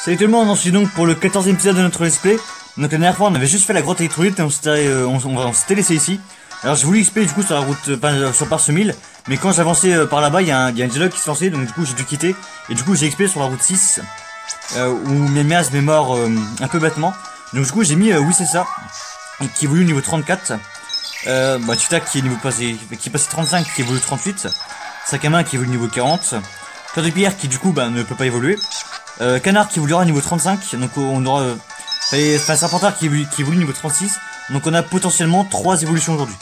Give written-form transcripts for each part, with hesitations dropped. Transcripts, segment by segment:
Salut tout le monde, on se dit donc pour le 14e épisode de notre let's play. Donc la dernière fois on avait juste fait la grotte électrolyte et on s'était laissé ici. Alors j'ai voulu XP du coup sur la route, sur Parsemille, mais quand j'avançais par là-bas il y a un dialogue qui se lançait, donc du coup j'ai dû quitter. Et du coup j'ai XP sur la route 6, où Miamias m'est mort un peu bêtement. Donc du coup j'ai mis oui c'est ça, qui évolue niveau 34. Tic-Tac qui est niveau passé, qui est passé 35, qui évolue 38. Sac à main qui évolue niveau 40. Cœur de pierre qui du coup ne peut pas évoluer. Canard qui évoluera niveau 35, donc on aura Serpentard qui évolue niveau 36, donc on a potentiellement 3 évolutions aujourd'hui.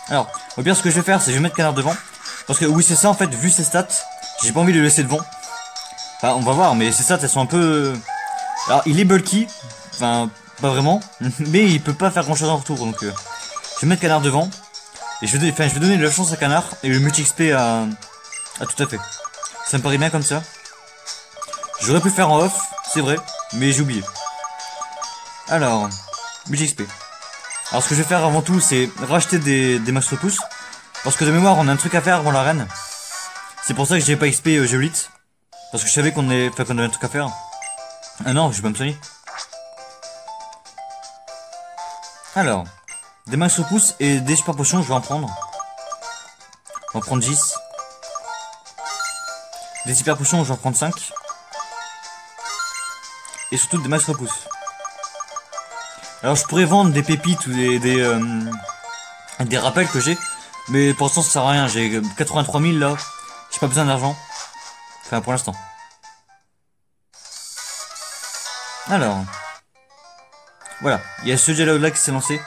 Alors, au pire ce que je vais faire c'est je vais mettre Canard devant, parce que oui c'est ça en fait, vu ses stats, j'ai pas envie de le laisser devant. Enfin on va voir, mais ses stats elles sont un peu... Alors il est bulky, enfin pas vraiment, mais il peut pas faire grand chose en retour, donc je vais mettre Canard devant, et je vais donner de la chance à Canard, et le multi-XP à tout à fait. Ça me paraît bien comme ça. J'aurais pu faire en off, c'est vrai, mais j'ai oublié. Alors, budget XP. Alors ce que je vais faire avant tout, c'est racheter des max repousse. Parce que de mémoire, on a un truc à faire avant l'arène. C'est pour ça que j'ai pas XP Géolite. Parce que je savais qu'on avait un truc à faire. Ah non, je vais pas me soigner. Alors, des max repousse et des super potions, je vais en prendre. On va en prendre 10. Des super potions, je vais en prendre 5. Et surtout des max repousse. Alors je pourrais vendre des pépites ou des rappels que j'ai, mais pour l'instant ça sert à rien, j'ai 83 000 là, j'ai pas besoin d'argent. Enfin pour l'instant. Alors. Voilà, il y a ce dialogue là qui s'est lancé.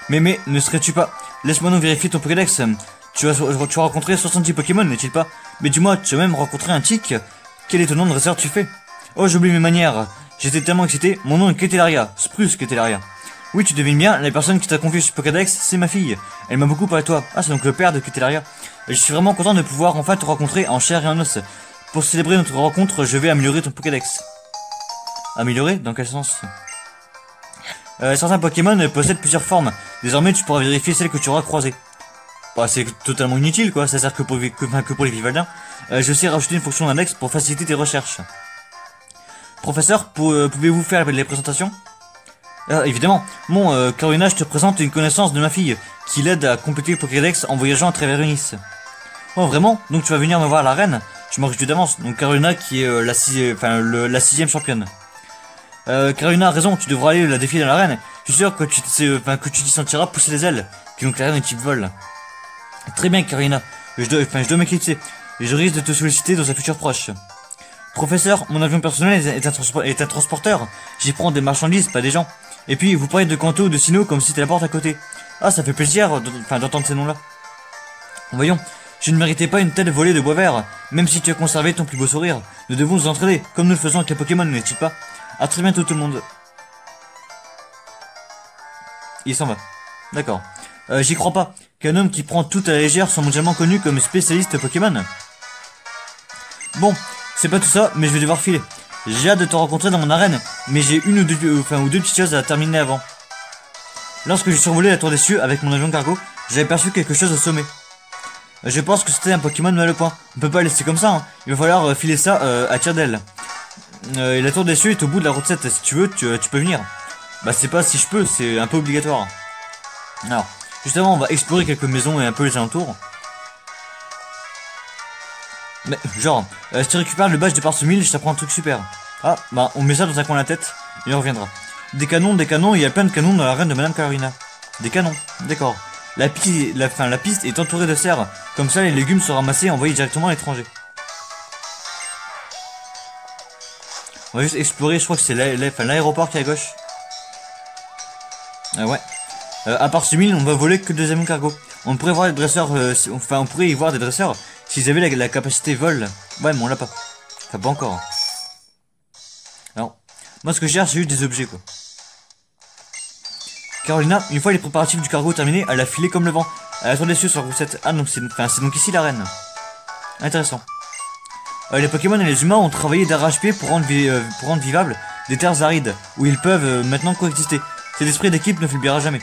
Mais ne serais-tu pas... Laisse-moi donc vérifier ton Pokédex. Tu as rencontré 70 Pokémon, n'est-il pas? Mais dis-moi, tu as même rencontré un tic. Quel étonnant dresseur tu fais? Oh, j'oublie mes manières. J'étais tellement excité. Mon nom est Ketelaria. Spruce Ketelaria. Oui, tu devines bien, la personne qui t'a confié ce Pokédex, c'est ma fille. Elle m'a beaucoup parlé de toi. Ah, c'est donc le père de Ketelaria. Je suis vraiment content de pouvoir enfin te rencontrer en chair et en os. Pour célébrer notre rencontre, je vais améliorer ton Pokédex. Améliorer? Dans quel sens? Certains Pokémon possèdent plusieurs formes. Désormais, tu pourras vérifier celles que tu auras croisées. Bah, c'est totalement inutile quoi, ça sert que pour les Vivaldins. Je sais rajouter une fonction d'index pour faciliter tes recherches. Professeur, pouvez-vous faire les présentations? Évidemment. Bon, Carolina, je te présente une connaissance de ma fille, qui l'aide à compléter le Pokédex en voyageant à travers Nice. Oh vraiment? Donc tu vas venir me voir à l'arène? Je m'en réjouis d'avance. Donc Carolina qui est la 6ème championne. Carolina a raison, tu devras aller la défier dans l'arène. Je suis sûr que tu t'y sentiras pousser les ailes, qui donc l'arène est type vol. Très bien Carolina, je dois m'éclipser, et je risque de te solliciter dans un futur proche. Professeur, mon avion personnel est un transporteur, j'y prends des marchandises, pas des gens. Et puis vous parlez de Kanto ou de Sinnoh comme si c'était la porte à côté. Ah, ça fait plaisir d'entendre ces noms-là. Voyons, je ne méritais pas une telle volée de bois vert, même si tu as conservé ton plus beau sourire. Nous devons nous entraider, comme nous le faisons avec les Pokémon, n'est-il pas? A très bientôt tout le monde. Il s'en va. D'accord. J'y crois pas. Qu'un homme qui prend tout à la légère soit mondialement connu comme spécialiste Pokémon. Bon, c'est pas tout ça, mais je vais devoir filer. J'ai hâte de te rencontrer dans mon arène, mais j'ai une ou deux petites choses à terminer avant. Lorsque j'ai survolé la tour des cieux avec mon avion cargo, j'avais perçu quelque chose au sommet. Je pense que c'était un Pokémon mal au point. On peut pas laisser comme ça, hein. Il va falloir filer ça à tire d'aile. Et la tour des cieux est au bout de la route 7, si tu veux, tu peux venir. Bah c'est pas si je peux, c'est un peu obligatoire. Alors, justement on va explorer quelques maisons et un peu les alentours. Mais genre, si tu récupères le badge de Parsemille, je t'apprends un truc super. Ah, bah on met ça dans un coin de la tête, et on reviendra. Des canons, il y a plein de canons dans l'arène de Madame Carolina. Des canons, d'accord. La piste est entourée de serres, comme ça les légumes sont ramassés et envoyés directement à l'étranger. On va juste explorer, je crois que c'est l'aéroport qui est à gauche. Ouais. À Parsemille, on va voler que des avions cargo. On pourrait voir des dresseurs, on pourrait y voir des dresseurs s'ils avaient la capacité vol. Ouais, mais on l'a pas. Enfin, pas encore. Alors, moi ce que je cherche, c'est juste des objets quoi. Carolina, une fois les préparatifs du cargo terminés, elle a filé comme le vent. Elle attend des cieux sur la roussette. Ah non, c'est donc ici la reine. Intéressant. Les Pokémon et les humains ont travaillé d'arrache-pied pour rendre vivables des terres arides, où ils peuvent maintenant coexister. Cet esprit d'équipe ne faiblira jamais.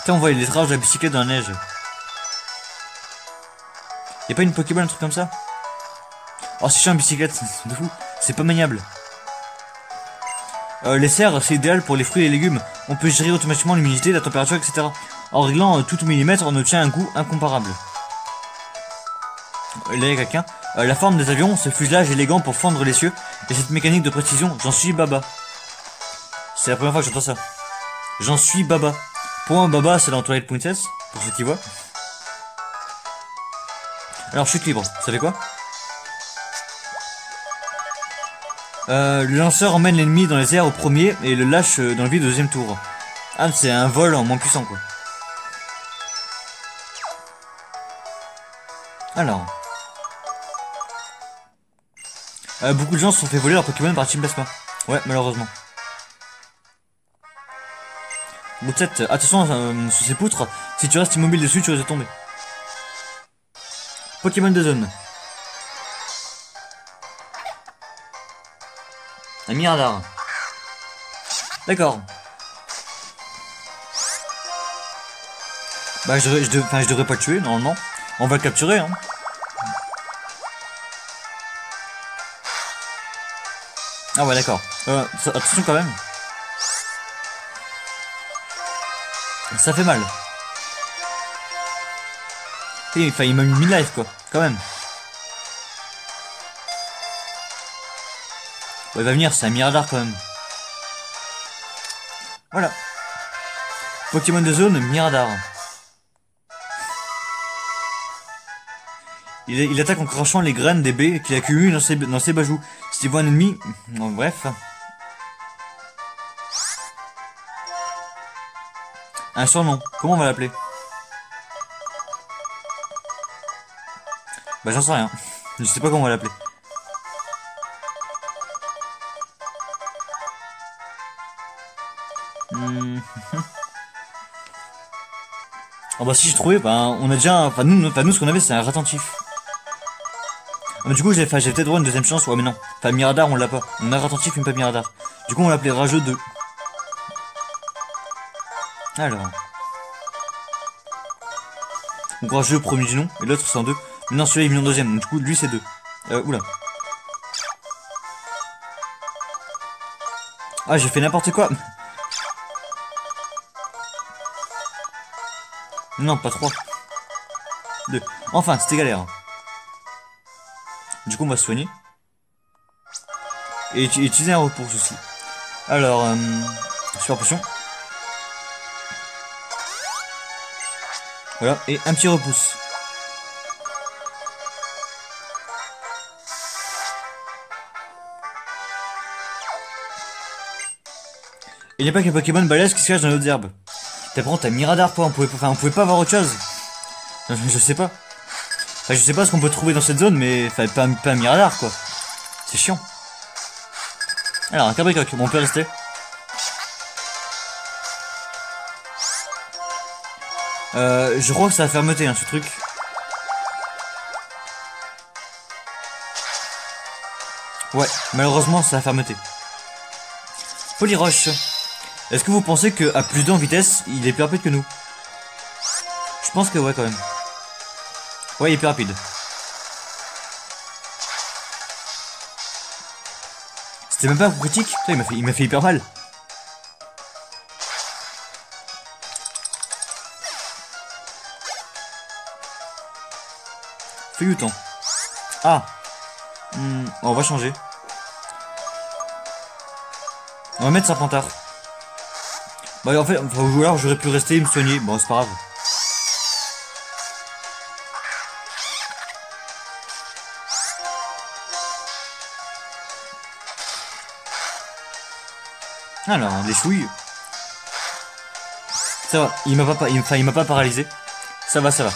Tiens, on voit les traces de la bicyclette dans la neige. Y'a pas une Pokéball, un truc comme ça? Oh, c'est chiant, une bicyclette, c'est de fou. C'est pas maniable. Les serres, c'est idéal pour les fruits et les légumes. On peut gérer automatiquement l'humidité, la température, etc. En réglant tout au millimètre, on obtient un goût incomparable. Là, il y a quelqu'un. La forme des avions, ce fuselage élégant pour fendre les cieux, et cette mécanique de précision, j'en suis baba. C'est la première fois que j'entends ça. J'en suis baba. Pour moi, baba, c'est dans Twilight Princess, pour ceux qui voient. Alors, chute libre, ça fait quoi? Le lanceur emmène l'ennemi dans les airs au premier et le lâche dans le vide au deuxième tour. Ah, c'est un vol en moins puissant, quoi. Alors. Beaucoup de gens se sont fait voler leur Pokémon par Team Plasma. Ouais, malheureusement. Moutet, attention sur ces poutres, si tu restes immobile dessus, tu risques de tomber. Pokémon de zone. Un Miradar. D'accord. Bah je devrais pas le tuer normalement. On va le capturer hein. Ah ouais d'accord. Attention quand même. Ça fait mal. Et, enfin il m'a mis 1000 life quoi. Quand même. Ouais, il va venir, c'est un Miradar quand même. Voilà. Pokémon de zone, Miradar. Il attaque en crachant les graines des baies qu'il accumule dans ses bajoux. S'il voit un ennemi... Bon, bref. Un surnom. Comment on va l'appeler? Bah j'en sais rien. Je sais pas comment on va l'appeler. Oh bah si j'ai trouvé, bah on a déjà... Enfin nous ce qu'on avait c'est un Ratentif. Ah, mais du coup j'ai peut-être droit à une deuxième chance, ouais mais non. Enfin Miradar on l'a pas. On a Ratentif mais pas Miradar. Du coup on l'appelait Rageux 2. Alors. Donc Rageux premier du nom, et l'autre c'est en 2. Mais non celui-là il est mis en deuxième, donc du coup lui c'est 2. Oula. Ah j'ai fait n'importe quoi. Non pas 3. 2. Enfin c'était galère. Du coup on va se soigner. Et utiliser un repos aussi. Alors, super potion. Voilà, et un petit repousse. Il n'y a pas qu'un Pokémon balèze qui se cache dans les hautes herbes. T'apprends, t'as Miradar quoi, on pouvait pas avoir autre chose. Je sais pas. Enfin, je sais pas ce qu'on peut trouver dans cette zone, mais enfin, pas un Miradar quoi. C'est chiant. Alors, un Cabricoc, bon, on peut rester. Je crois que ça a fermeté, hein, ce truc. Ouais, malheureusement, ça a fermeté. Polyroche. Est-ce que vous pensez qu'à plus d'1 vitesse, il est plus rapide que nous? Je pense que ouais, quand même. Ouais, il est plus rapide. C'était même pas un coup critique. Putain, il m'a fait hyper mal. Feuilleton. Ah. On va changer. On va mettre Serpentard. Bah en fait, ou alors j'aurais pu rester et me soigner. Bon, c'est pas grave. Alors, les chouilles. Ça va, il m'a pas paralysé. Ça va, ça va.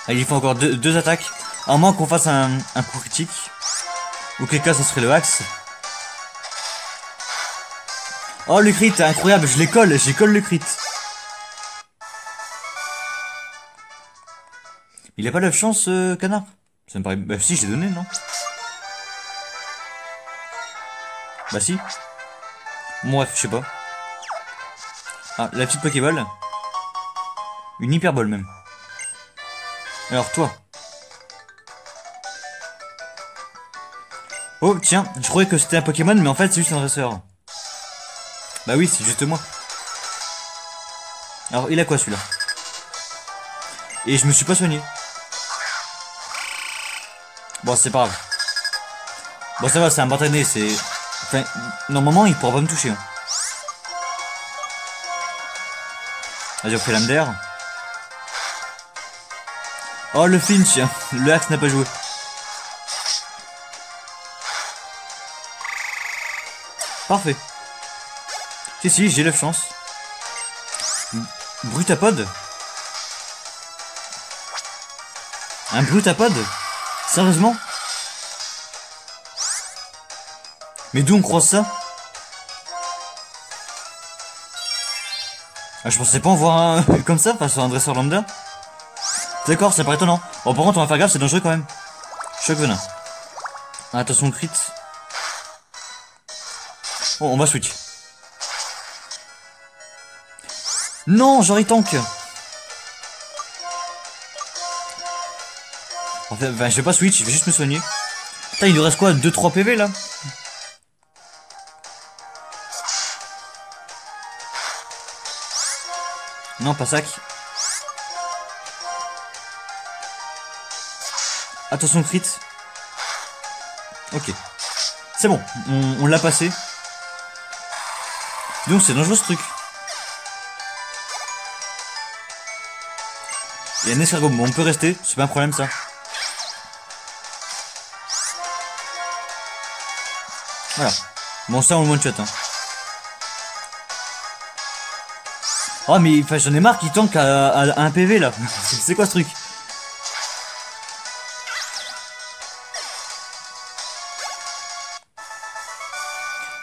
Allez, il faut encore deux attaques. À moins qu'on fasse un coup critique. Ou quel cas, ça serait le axe. Oh, le crit, incroyable, je colle le crit. Il a pas de chance, canard? Ça me paraît... Bah si, je l'ai donné, non? Bah si. Bon, bref, je sais pas. Ah, la petite Pokéball. Une hyperbole même. Alors toi. Oh tiens, je croyais que c'était un Pokémon, mais en fait c'est juste un dresseur. Bah oui, c'est juste moi. Alors il a quoi celui-là? Et je me suis pas soigné. Bon c'est pas grave. Bon ça va, c'est un bâtonnet, c'est... Enfin, normalement il pourra pas me toucher. Hein. Vas-y on fait l'âme d'air. Oh le Finch, le Axe n'a pas joué. Parfait. Si, j'ai 9 chances. Brutapod. Un Brutapod? Sérieusement? Mais d'où on croise ça? Ah, je pensais pas en voir un comme ça face à un dresseur lambda. D'accord, ça paraît étonnant. Bon par contre on va faire gaffe, c'est dangereux quand même. Choc venin. Attention crit. Bon, on va switch. Non, j'aurais tank. En fait, je vais pas switch, je vais juste me soigner. Putain, il lui reste quoi, 2-3 PV là? Non, pas sac. Attention crit. Ok. C'est bon, on l'a passé. Donc c'est dangereux ce truc. Il y a un escargot, bon on peut rester, c'est pas un problème ça. Voilà. Bon ça on le one shot hein. Oh mais j'en ai marre qu'il tank à 1 PV là. C'est quoi ce truc?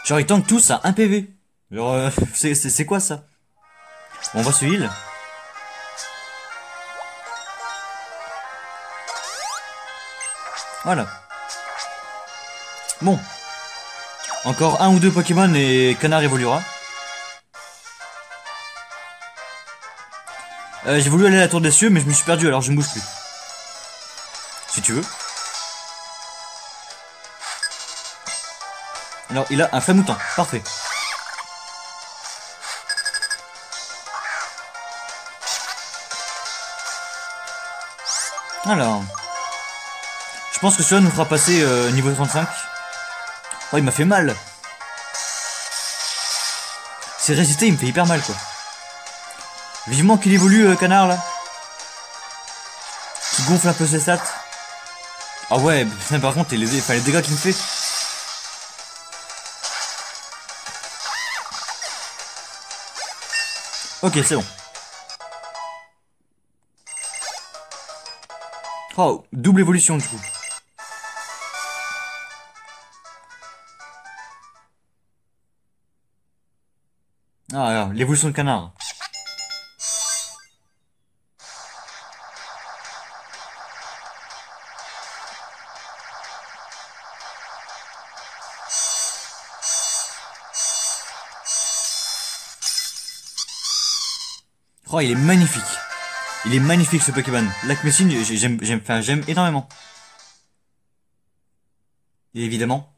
Genre ils tankent tous à 1 PV. Genre c'est quoi ça? Bon, on va se heal. Voilà. Bon. Encore 1 ou 2 Pokémon et Canard évoluera. J'ai voulu aller à la tour des cieux mais je me suis perdu alors je ne bouge plus. Si tu veux. Alors il a un flamoutant, parfait. Alors. Je pense que cela nous fera passer niveau 35. Oh il m'a fait mal. C'est résisté, il me fait hyper mal quoi. Vivement qu'il évolue Canard là. Qui gonfle un peu ses stats. Ah ouais, par contre les dégâts qu'il me fait. Ok c'est bon. Oh, double évolution du coup. Ah, l'évolution de Canard. Oh, il est magnifique. Il est magnifique ce Pokémon. L'Acmessine, j'aime énormément. Et évidemment.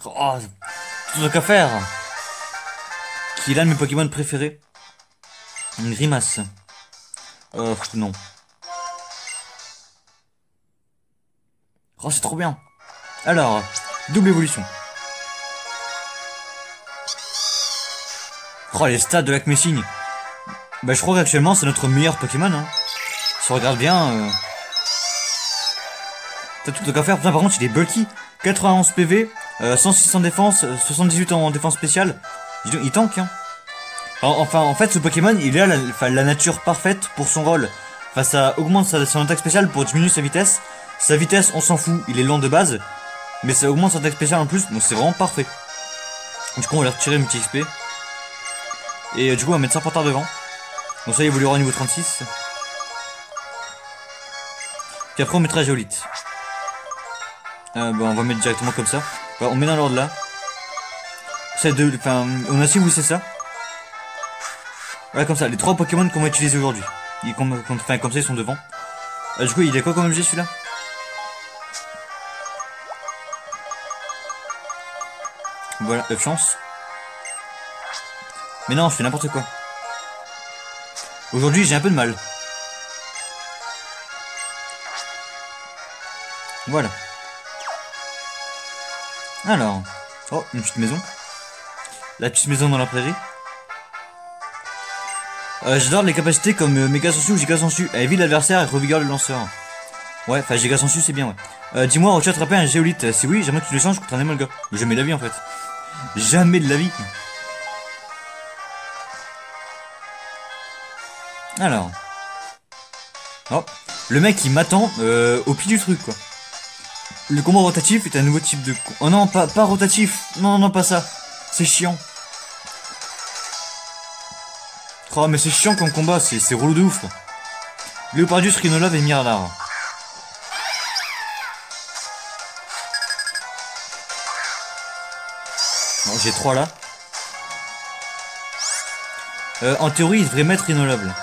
Oh, tout ce qu'à faire. Qui est l'un de mes Pokémon préférés. Une grimace. Non. Oh, c'est trop bien. Alors, double évolution. Oh, les stats de l'Acmessine. Bah, je crois qu'actuellement, c'est notre meilleur Pokémon. Hein. Si on regarde bien... T'as tout qu'à faire. Putain, par contre, il est bulky. 91 PV, 106 en défense, 78 en défense spéciale. Il tank, hein. Enfin, en fait, ce Pokémon, il a la nature parfaite pour son rôle. Enfin, ça augmente son attaque spéciale pour diminuer sa vitesse. Sa vitesse, on s'en fout, il est lent de base. Mais ça augmente son attaque spéciale en plus, donc c'est vraiment parfait. Du coup, on va aller retirer multi XP. Et du coup, on va mettre Serpentard devant. Donc ça évoluera au niveau 36. Puis après on mettra Géolite. Bon, on va mettre directement comme ça. Voilà, on met dans l'ordre là. C'est de, enfin, on a su où c'est ça. Voilà, comme ça, les 3 Pokémon qu'on va utiliser aujourd'hui. Comme ça, ils sont devant. Du coup, il est quoi comme objet celui-là? Voilà, chance. Mais non, je fais n'importe quoi. Aujourd'hui, j'ai un peu de mal. Voilà. Alors. Oh, une petite maison. La petite maison dans la prairie. J'adore les capacités comme méga sensu ou giga sensu. Elle évite l'adversaire et revigore le lanceur. Ouais, enfin giga sensu c'est bien, ouais. Dis-moi, as-tu attrapé un géolite? Si oui, j'aimerais que tu le changes contre un émolga. Jamais de la vie en fait. Jamais de la vie. Alors. Oh. Le mec il m'attend au pied du truc quoi. Le combat rotatif est un nouveau type de... Oh non, pas rotatif. Non, non, pas ça. C'est chiant. Oh, mais c'est chiant comme combat, c'est relou de ouf. Léopardus, Rhinolove et Miradar. Bon, j'ai 3 là. En théorie, il devrait mettre Rhinolove là.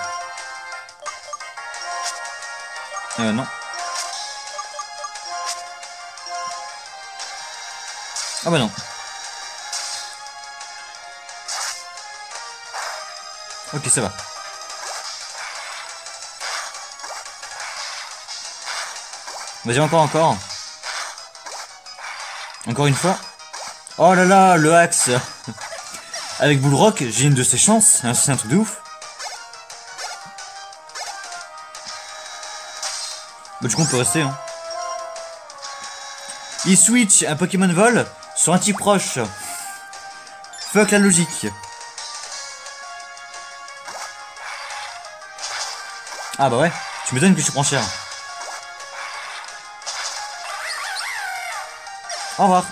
Non. Ah bah non. Ok, ça va. Vas-y, encore. Encore une fois. Oh là là, le axe. Avec Bullrock, j'ai une de ses chances. C'est un truc de ouf. Bah, du coup, on peut rester, hein. Il switch un Pokémon vol sur un type proche. Fuck la logique. Ah bah ouais, tu m'étonnes que je prends cher. Au revoir.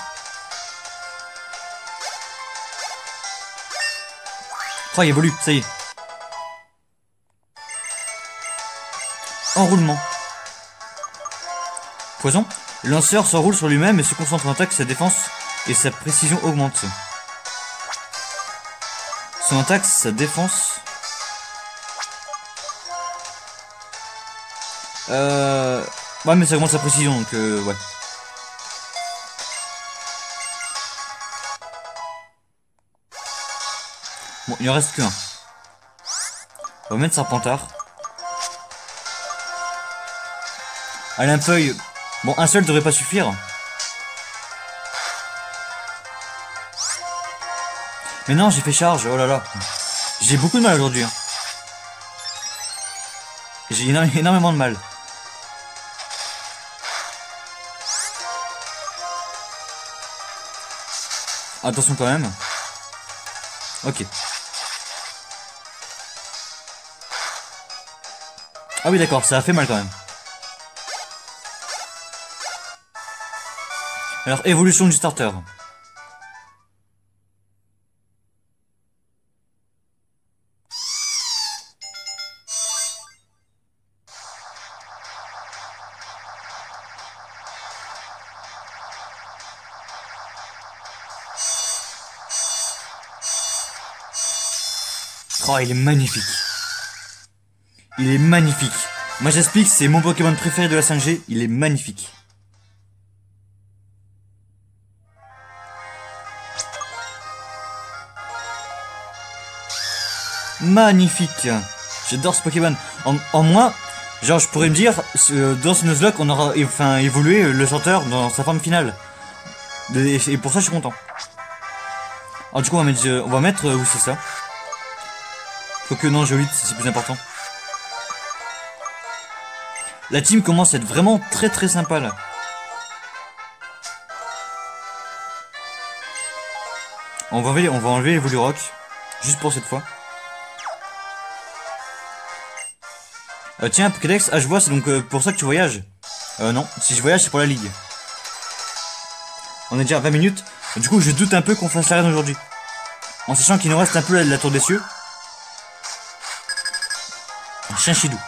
Oh, il évolue, ça y est. Enroulement. Poison. Le lanceur s'enroule sur lui-même et se concentre en attaque, sa défense et sa précision augmente. Son attaque, sa défense... Ouais, mais ça augmente sa précision, donc ouais. Bon, il en reste qu'un. On va mettre Serpentard. Allez, un feuille. Bon, un seul devrait pas suffire. Mais non, j'ai fait charge, oh là là. J'ai beaucoup de mal aujourd'hui. Hein. J'ai énormément de mal. Attention quand même. Ok. Ah oui d'accord, ça a fait mal quand même. Alors, évolution du starter. Oh, il est magnifique. Il est magnifique. Moi j'explique, c'est mon Pokémon préféré de la 5G. Il est magnifique. Magnifique. J'adore ce Pokémon. En moi, genre je pourrais me dire, dans ce Nuzlocke, on aura évolué le chanteur dans sa forme finale. Et pour ça je suis content. Alors du coup on va mettre où c'est ça. Faut que non, Géolite, c'est plus important. La team commence à être vraiment très sympa là. On va enlever les Voulurock. Juste pour cette fois. Tiens, Pokédex, ah je vois, c'est donc pour ça que tu voyages. Non, si je voyage, c'est pour la ligue. On est déjà à 20 minutes. Du coup, je doute un peu qu'on fasse l'arène aujourd'hui. En sachant qu'il nous reste un peu la tour des cieux. Chinchidou.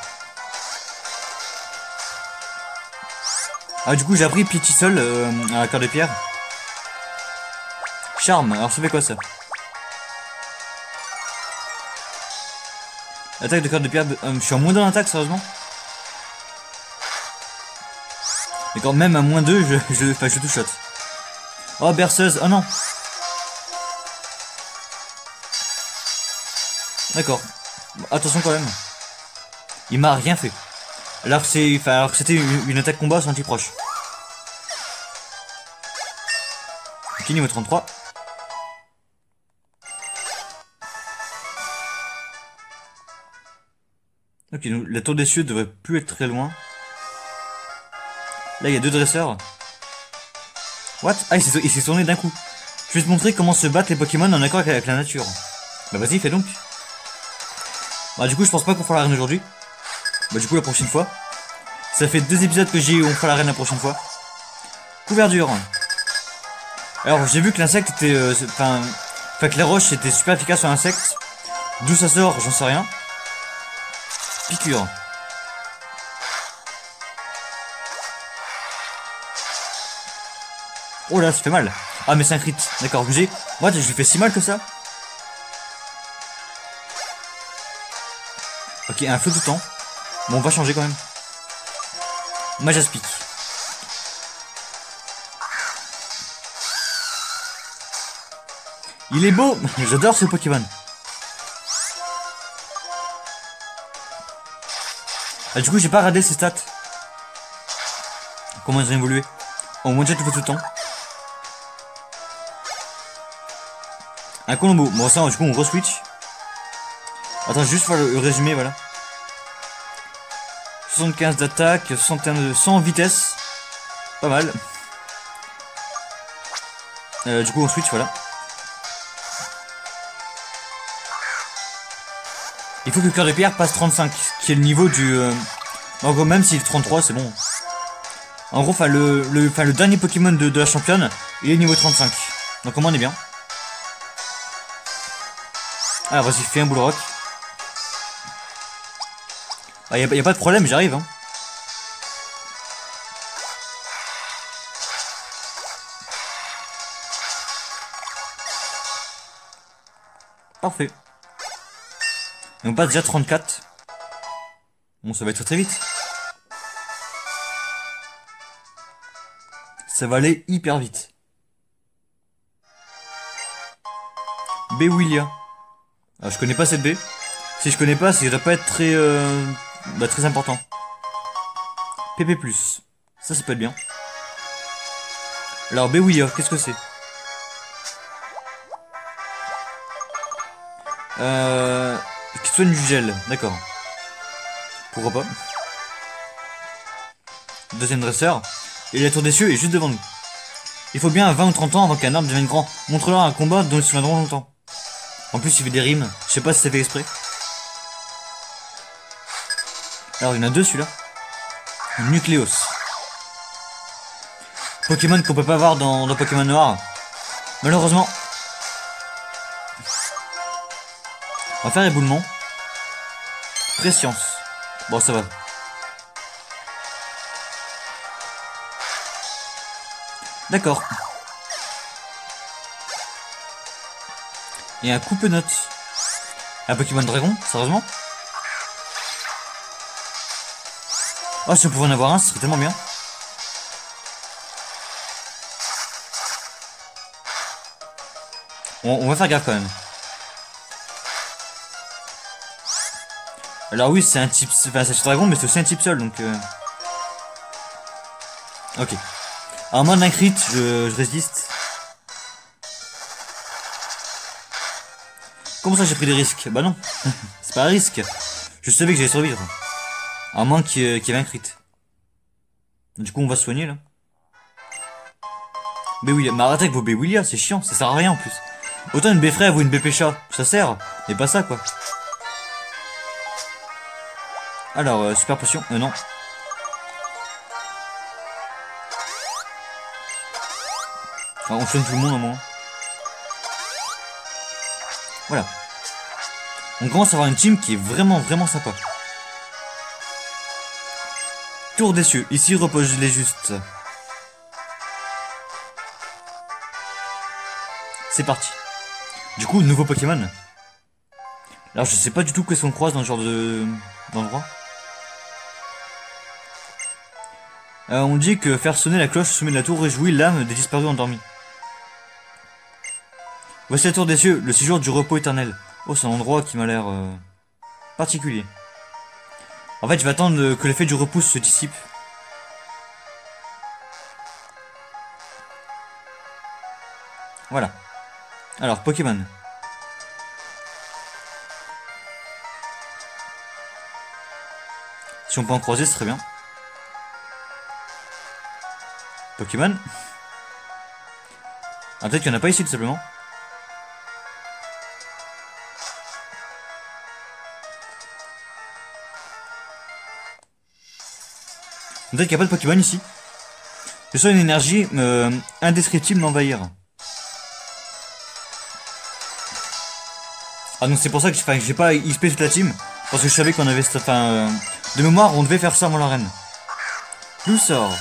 Ah, du coup, j'ai appris Pietisol à la cœur de pierre. Charme, alors ça fait quoi ça? Attaque de cœur de pierre, je suis en moins 2 en attaque, sérieusement? D'accord, même à moins 2, je touche shot. Oh, berceuse, oh non. D'accord. Attention quand même. Il m'a rien fait. Alors que c'était une attaque combat sur anti-proche. Ok, niveau 33. Ok, donc la tour des cieux devrait plus être très loin. Là, il y a 2 dresseurs. What? Ah, il s'est tourné d'un coup. Je vais te montrer comment se battent les Pokémon en accord avec la nature. Bah vas-y, fais donc. Bah du coup, je pense pas qu'on fera l'arène aujourd'hui. Bah du coup, la prochaine fois. Ça fait 2 épisodes que j'ai où on fera l'arène la prochaine fois. Couverture. Alors, j'ai vu que l'insecte était... Enfin, que la roche était super efficace sur l'insecte. D'où ça sort, j'en sais rien. Piqûre. Oh là, ça fait mal. Ah, mais c'est un crit. D'accord, j'ai... What, je lui fais si mal que ça? Ok, un feu tout le temps. Bon, on va changer quand même. Majaspic. Il est beau. J'adore ce Pokémon. Ah, du coup, j'ai pas radé ses stats. Comment ils ont évolué? Au moins, jet le fait tout le temps. Un Colombo. Bon, ça, du coup, on re-switch. Attends, juste faire le résumé, voilà. 75 d'attaque, 61 de 100 vitesse. Pas mal. Du coup, on switch, voilà. Il faut que le cœur de pierre passe 35, qui est le niveau du... En gros, même s'il est 33, c'est bon. En gros, le dernier Pokémon de la championne, il est niveau 35. Donc au moins, on est bien. Alors, vas-y, fais un boule rock. Ah, y a pas de problème, j'arrive, hein. Parfait. Et on passe déjà 34. Bon, ça va être très vite. Ça va aller hyper vite. Bewillia. Alors, je connais pas cette baie. Si je connais pas, ça doit pas être très, très important. PP+. Ça peut être bien. Alors, Bewillia, qu'est-ce que c'est? Qui soigne du gel, d'accord. Pourquoi pas. Deuxième dresseur. Et la tour des cieux est juste devant nous. Il faut bien 20 ou 30 ans avant qu'un arbre devienne grand. Montre-leur un combat dont ils se souviendront longtemps. En plus, il fait des rimes. Je sais pas si c'est fait exprès. Alors, il y en a 2 celui-là. Nucléos. Pokémon qu'on peut pas voir dans Pokémon Noir. Malheureusement. On va faire éboulement. Prescience. Bon, ça va. D'accord. Et un coupe-note. Un Pokémon Dragon, sérieusement? Oh, si on pouvait en avoir un, ce serait tellement bien. On va faire gaffe quand même. Alors oui, c'est un type... Enfin, c'est dragon, mais c'est aussi un type seul, donc... Ok. Alors moi, d'un crit, je résiste. Comment ça, j'ai pris des risques? Bah non. C'est pas un risque. Je savais que j'allais survivre. À moins qu'il y ait un crit. Du coup, on va se soigner, là. Bewillia. Mais arrêtez avec vos Bewillia, c'est chiant. Ça sert à rien, en plus. Autant une Beffrève ou une Bépécha, ça sert. Mais pas ça, quoi. Alors, super potion. Non. Alors, on soigne tout le monde, au moins. Voilà. On commence à avoir une team qui est vraiment, vraiment sympa. Tour des cieux. Ici repose les justes. C'est parti. Du coup, nouveau Pokémon. Alors, je sais pas du tout qu'est-ce qu'on croise dans ce genre d'endroit. On dit que faire sonner la cloche au sommet de la tour réjouit l'âme des disparus endormis. Voici la tour des cieux, le séjour du repos éternel. Oh, c'est un endroit qui m'a l'air particulier. En fait, je vais attendre que l'effet du repos se dissipe. Voilà. Alors, Pokémon. Si on peut en croiser, ce serait bien. Pokémon. Ah, peut-être qu'il n'y en a pas ici, tout simplement. Peut-être qu'il n'y a pas de Pokémon ici. Je sens une énergie indescriptible m'envahir. Ah donc c'est pour ça que j'ai pas XP toute la team. Parce que je savais qu'on avait cette... Enfin, de mémoire, on devait faire ça avant l'arène. D'où sort.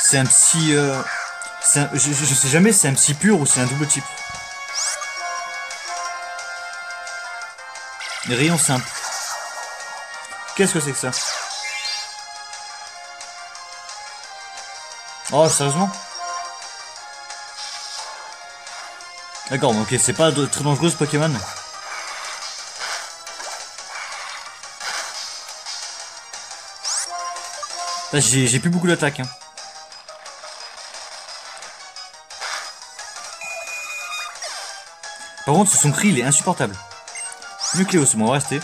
C'est un psy... je sais jamais si c'est un psy pur ou c'est un double type. Les rayons simples. Qu'est-ce que c'est que ça? Oh, sérieusement? D'accord, ok, c'est pas très dangereux ce Pokémon. Là, j'ai plus beaucoup d'attaque. Hein. Par contre, son cri, il est insupportable. Nucléos, bon, on va rester.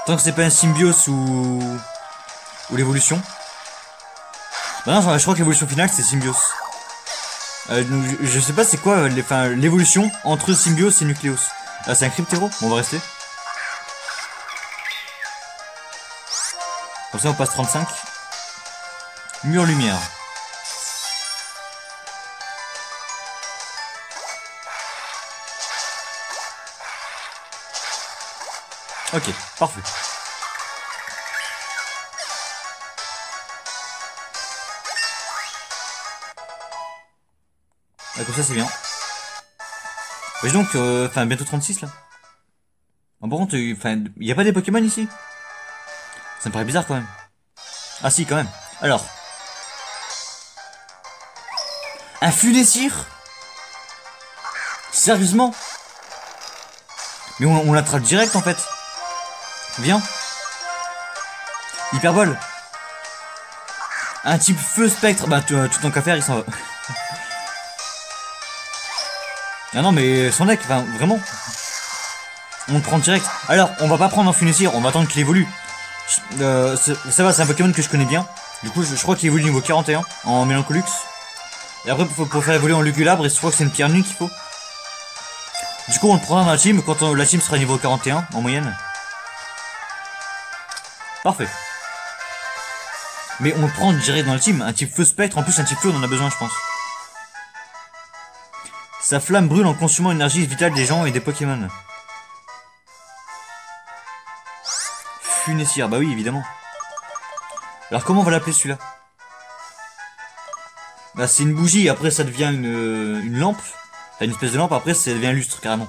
Tant que c'est pas un symbiose ou l'évolution. Bah non, je crois que l'évolution finale, c'est symbiose. Je sais pas c'est quoi l'évolution entre symbiose et nucléos. Ah, c'est un cryptéro. Bon, on va rester. Comme ça, on passe 35. Mur lumière. Ok, parfait. Ah, comme ça, c'est bien. Ouais, donc, enfin, bientôt 36 là. Ah, par contre, enfin, il n'y a pas des Pokémon ici? Ça me paraît bizarre quand même. Ah si, quand même. Alors. Un Funessir? Sérieusement? Mais on l'attrape direct en fait. Viens. Hyperbole. Un type feu spectre. Bah, tout tant qu'à faire, il s'en va. Ah non, mais son deck, enfin, vraiment. On le prend direct. Alors, on va pas prendre un Funessir, on va attendre qu'il évolue. Ça va, c'est un Pokémon que je connais bien. Du coup, je crois qu'il évolue niveau 41 en Mélancolux. Et après, pour faire évoluer en Lugulabre, et je crois que c'est une pierre nuit qu'il faut. Du coup, on le prendra dans la team quand la team sera niveau 41 en moyenne. Parfait. Mais on le prend direct dans la team. Un type feu spectre, en plus, un type feu, on en a besoin, je pense. Sa flamme brûle en consumant l'énergie vitale des gens et des Pokémon. Funessir, bah oui, évidemment. Alors comment on va l'appeler celui-là? Bah c'est une bougie, après ça devient une lampe. Enfin, une espèce de lampe, après ça devient un lustre, carrément.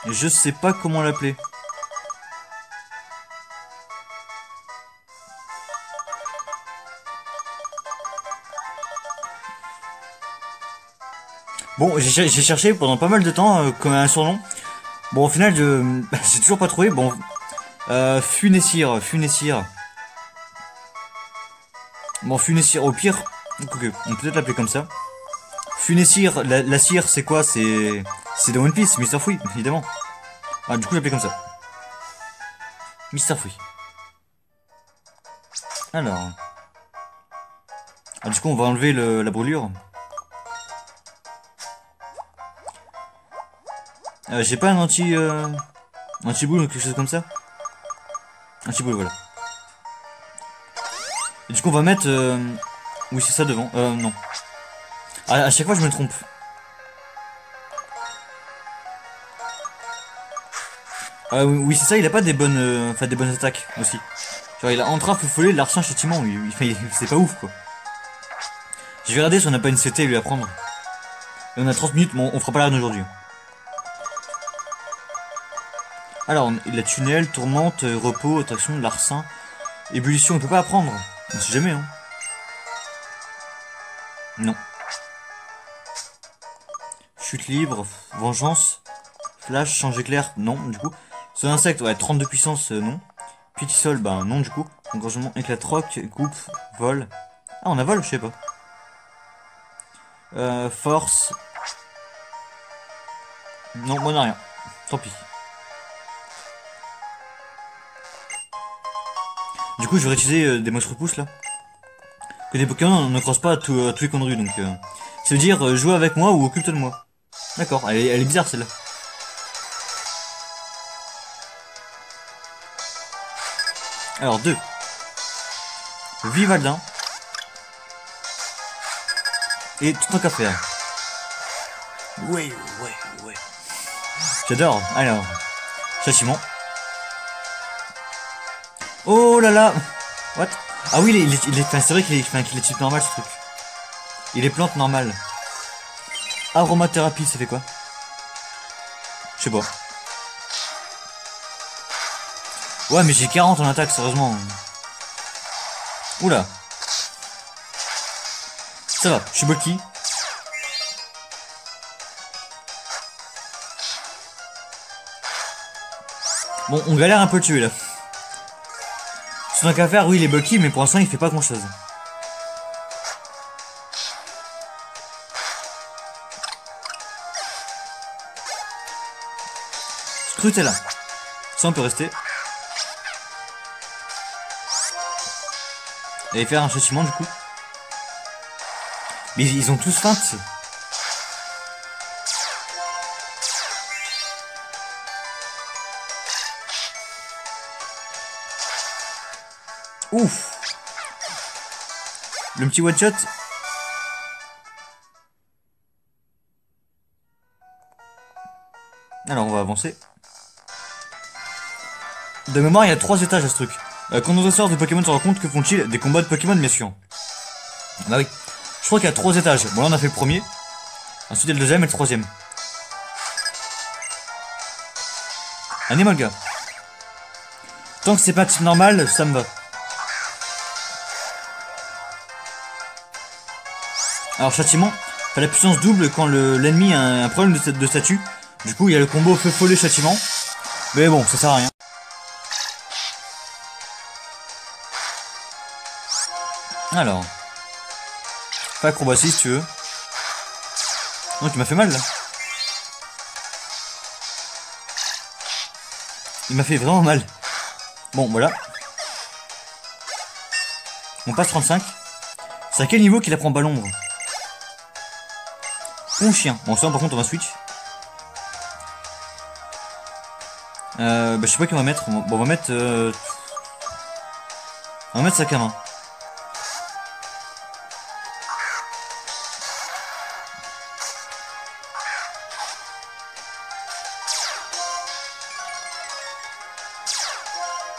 Je sais pas comment l'appeler. Bon, j'ai cherché pendant pas mal de temps comme un surnom. Bon, au final, j'ai toujours pas trouvé. Bon, Funessir. Bon, Funessir, au pire, on peut peut-être l'appeler comme ça. Funessir, la cire, c'est quoi? C'est de One Piece, Mr. Fouille, évidemment. Ah, du coup, l'appeler comme ça. Mr. Fouille. Alors. Ah, du coup, on va enlever la brûlure. J'ai pas un anti-boule ou quelque chose comme ça. Anti-boule, voilà. Et du coup, on va mettre... Oui, c'est ça devant. Non. À chaque fois je me trompe. Ah oui, oui c'est ça, il a pas des bonnes, enfin des bonnes attaques aussi. Genre il a entrave, follet, larcin, châtiment, c'est pas ouf quoi. Je vais regarder si on n'a pas une CT à lui apprendre. Et on a 30 minutes, mais on fera pas l'arène aujourd'hui. Alors, il a tunnel, tourmente, repos, attraction, larcin, ébullition, on peut pas apprendre. On sait jamais, hein. Non. Chute libre, vengeance, flash, change éclair, non, du coup. Son insecte, ouais, 32 puissance, non. Pitisol, bah non, du coup. Engagement, éclat de roc, coupe, vol. Ah, on a vol, je sais pas. Force. Non, moi, on a rien. Tant pis. Du coup, je vais utiliser des monstres pousses là. Que des Pokémon on ne croise pas à tous les conneries, donc. Ça veut dire jouer avec moi ou occulte de moi. D'accord, elle est bizarre celle-là. Alors, 2. Vivaldin. Et tout un café. Ouais. J'adore. Alors, châtiment. Oh là là. What? Ah oui, c'est vrai qu'il est type normal ce truc. Il est plante normale. Aromathérapie, ça fait quoi? Je sais pas. Ouais, mais j'ai 40 en attaque, sérieusement. Oula. Ça va, je suis bulky. Bon, on galère un peu le tuer là. Son qu'à faire, oui, il est bulky, mais pour l'instant, il fait pas grand chose. Scrut est là. Ça, on peut rester. Et faire un châtiment, du coup. Mais ils ont tous faim, tu sais. Ouf. Le petit one shot. Alors on va avancer. De mémoire il y a 3 étages à ce truc. Quand nos sorts de Pokémon se rendent compte, que font-ils? Des combats de Pokémon bien sûr. Bah oui. Je crois qu'il y a 3 étages. Bon là on a fait le premier. Ensuite il y a le deuxième et le troisième. Animal gars. Tant que c'est pas type normal, ça me va. Alors châtiment, t'as la puissance double quand l'ennemi a un problème de statut. Du coup il y a le combo feu follet châtiment. Mais bon, ça sert à rien. Alors. Fais acrobatie si tu veux. Non, tu m'as fait mal là. Il m'a fait vraiment mal. Bon, voilà. On passe 35. C'est à quel niveau qu'il apprend ballon? Bon chien. Bon, ça par contre on va switch. Bah je sais pas qu'on va mettre. Bon, on va mettre. On va mettre sac à main.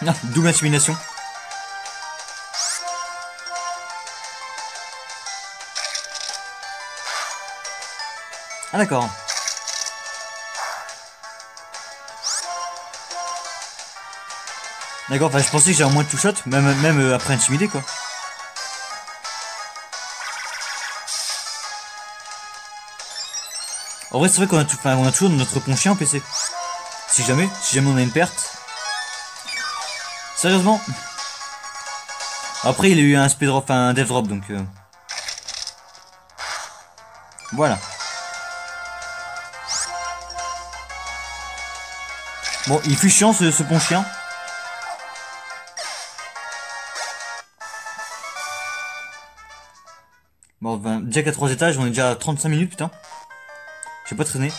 Ah, double intimidation. Ah d'accord. D'accord, enfin je pensais que j'avais moins de two shot, même après intimidé quoi. En vrai c'est vrai qu'on a, on a toujours notre pont chien en PC. Si jamais on a une perte. Sérieusement. Après il a eu un speed drop, enfin un dev drop donc voilà. Bon, il fut chiant ce pont chien. Bon, ben, déjà qu'à 3 étages, on est déjà à 35 minutes, putain. J'ai pas traîné.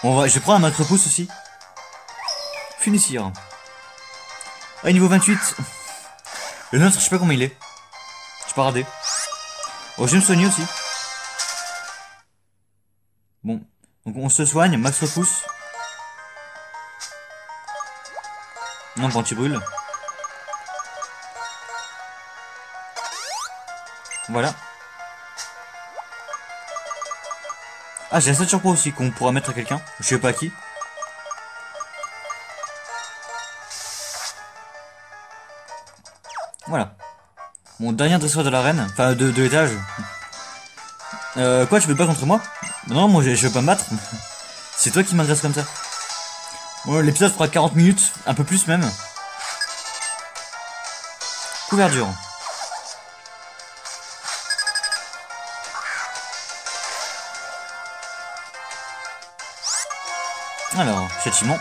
Bon, je vais prendre un macro pouce aussi. Funissir. Ah, niveau 28. Le nôtre, je sais pas comment il est. J'ai pas radé. Oh, je vais me soigner aussi. Bon, donc on se soigne, max repousse. Non, pas anti-brûle. Voilà. Ah, j'ai la ceinture pro aussi qu'on pourra mettre à quelqu'un. Je sais pas à qui. Voilà. Mon dernier dresseur de l'arène. Enfin, de l'étage. Quoi, tu veux pas contre moi? Non, moi je veux pas me battre. C'est toi qui m'agresse comme ça. Bon, l'épisode fera 40 minutes, un peu plus même. Couverture. Alors, châtiment.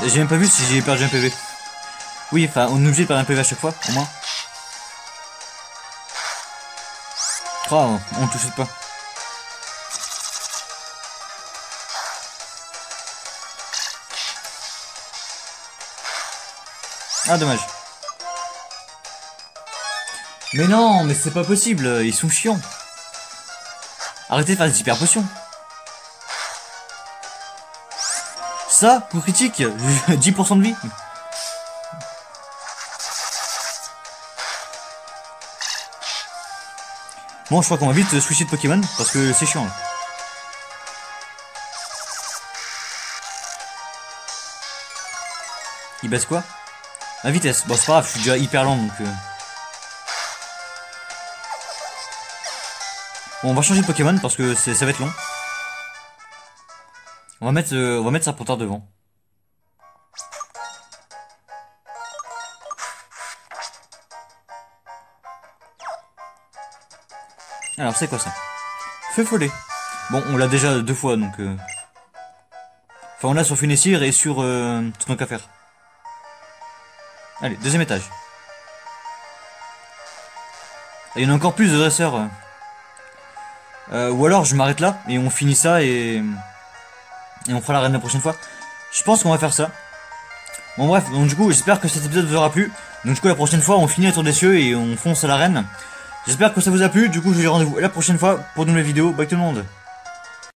J'ai même pas vu si j'ai perdu un PV. Oui, enfin, on est obligé de perdre un PV à chaque fois, au moins. Oh, on touche pas. Ah, dommage. Mais non, mais c'est pas possible, ils sont chiants. Arrêtez de faire des hyper potions. Ça, pour critique, 10% de vie. Bon, je crois qu'on va vite switcher de Pokémon, parce que c'est chiant. Là. Il baisse quoi? La vitesse. Bon, c'est pas grave, je suis déjà hyper lent, donc... Bon, on va changer de Pokémon, parce que ça va être long. On va mettre Serpentard devant. Alors, c'est quoi ça? Feu follet. Bon, on l'a déjà 2 fois, donc... Enfin, on l'a sur Funessir et sur tout nos qu'à faire. Allez, deuxième étage. Il y en a encore plus de dresseurs. Ou alors, je m'arrête là, et on finit ça, et on fera l'arène la prochaine fois. Je pense qu'on va faire ça. Bon bref, donc du coup, j'espère que cet épisode vous aura plu. Donc du coup, la prochaine fois, on finit la tour des cieux et on fonce à l'arène. J'espère que ça vous a plu. Du coup, je vous dis rendez-vous la prochaine fois pour de nouvelles vidéos. Bye tout le monde.